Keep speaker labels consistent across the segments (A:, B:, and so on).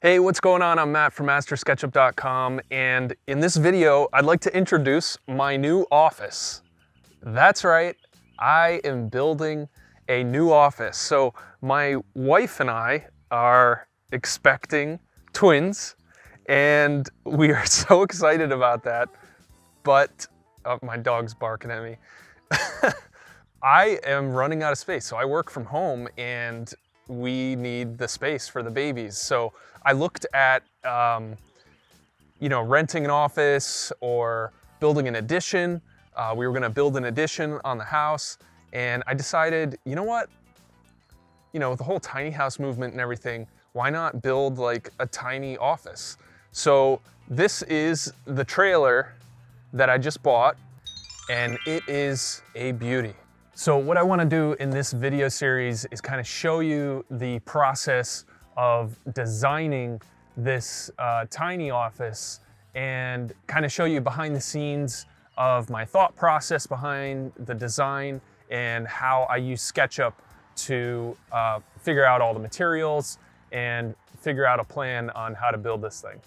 A: Hey, what's going on? I'm Matt from MasterSketchUp.com, and in this video, I'd like to introduce my new office. That's right, I am building a new office. So my wife and I are expecting twins, and we are so excited about that, but my dog's barking at me. I am running out of space. So I work from home and we need the space for the babies. So I looked at, renting an office or building an addition. We were gonna build an addition on the house, and I decided, you know what? With the whole tiny house movement and everything, why not build like a tiny office? So this is the trailer that I just bought, and it is a beauty. So what I want to do in this video series is kind of show you the process of designing this tiny office and kind of show you behind the scenes of my thought process behind the design and how I use SketchUp to figure out all the materials and figure out a plan on how to build this thing.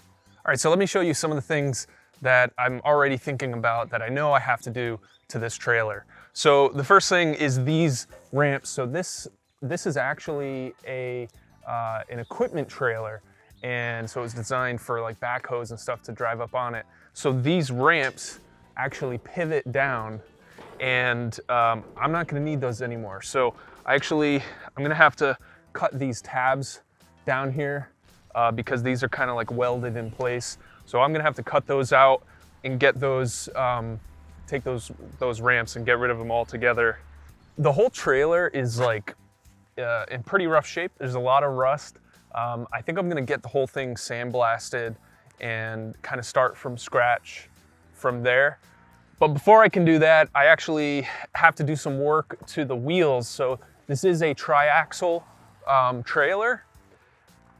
A: All right, so let me show you some of the things that I'm already thinking about that I know I have to do to this trailer. So the first thing is these ramps. So this is actually an equipment trailer, and so it's designed for like backhoes and stuff to drive up on it. So these ramps actually pivot down, and I'm not going to need those anymore. So I'm going to have to cut these tabs down here because these are kind of like welded in place. So I'm going to have to cut those out and get those. Take those ramps and get rid of them altogether. The whole trailer is like in pretty rough shape. There's a lot of rust. I think I'm gonna get the whole thing sandblasted and kind of start from scratch from there. But before I can do that, I actually have to do some work to the wheels. So this is a triaxle trailer,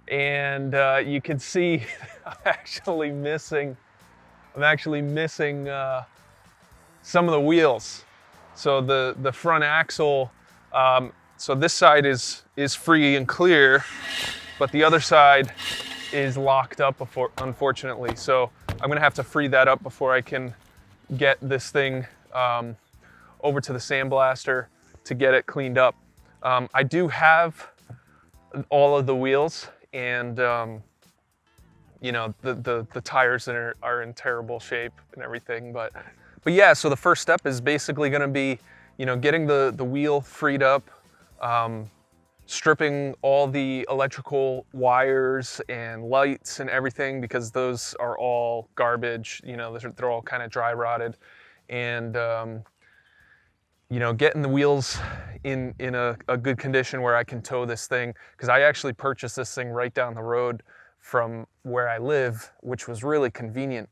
A: and you can see I'm actually missing some of the wheels. So the front axle, so this side is free and clear, but the other side is locked up unfortunately. So I'm gonna have to free that up before I can get this thing over to the sandblaster to get it cleaned up. I do have all of the wheels, and the tires are in terrible shape and everything, but yeah, so the first step is basically gonna be, getting the wheel freed up, stripping all the electrical wires and lights and everything, because those are all garbage, they're all kind of dry rotted, and getting the wheels in a good condition where I can tow this thing, because I actually purchased this thing right down the road from where I live, which was really convenient.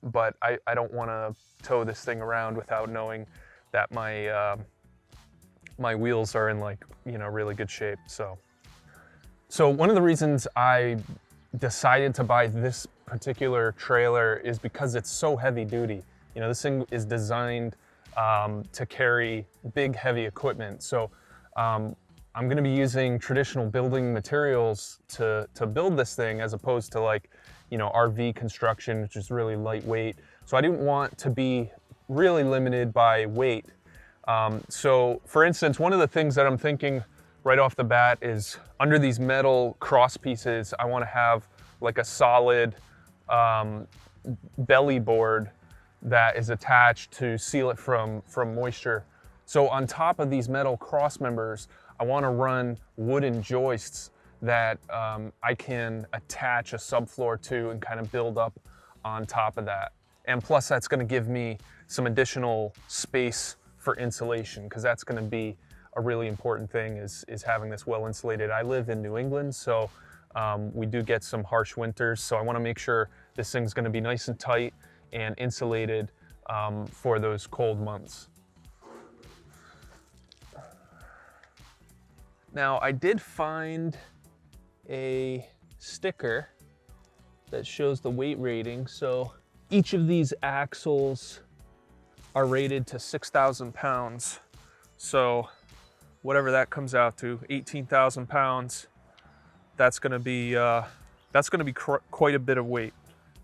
A: But I don't want to tow this thing around without knowing that my wheels are in really good shape. So one of the reasons I decided to buy this particular trailer is because it's so heavy duty. This thing is designed to carry big heavy equipment. So I'm going to be using traditional building materials to build this thing, as opposed to RV construction, which is really lightweight. So I didn't want to be really limited by weight. So for instance, one of the things that I'm thinking right off the bat is under these metal cross pieces, I want to have like a solid belly board that is attached to seal it from moisture. So on top of these metal cross members, I want to run wooden joists that I can attach a subfloor to and kind of build up on top of that. And plus that's going to give me some additional space for insulation, because that's going to be a really important thing, is having this well insulated. I live in New England, so we do get some harsh winters, so I want to make sure this thing's going to be nice and tight and insulated for those cold months. Now, I did find a sticker that shows the weight rating. So each of these axles are rated to 6,000 pounds. So whatever that comes out to, 18,000 pounds, that's gonna be That's gonna be quite a bit of weight.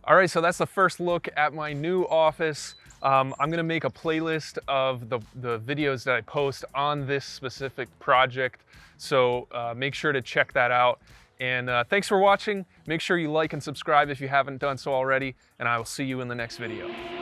A: All right, so that's the first look at my new office. I'm gonna make a playlist of the videos that I post on this specific project. So make sure to check that out. And thanks for watching. Make sure you like and subscribe if you haven't done so already, and I will see you in the next video.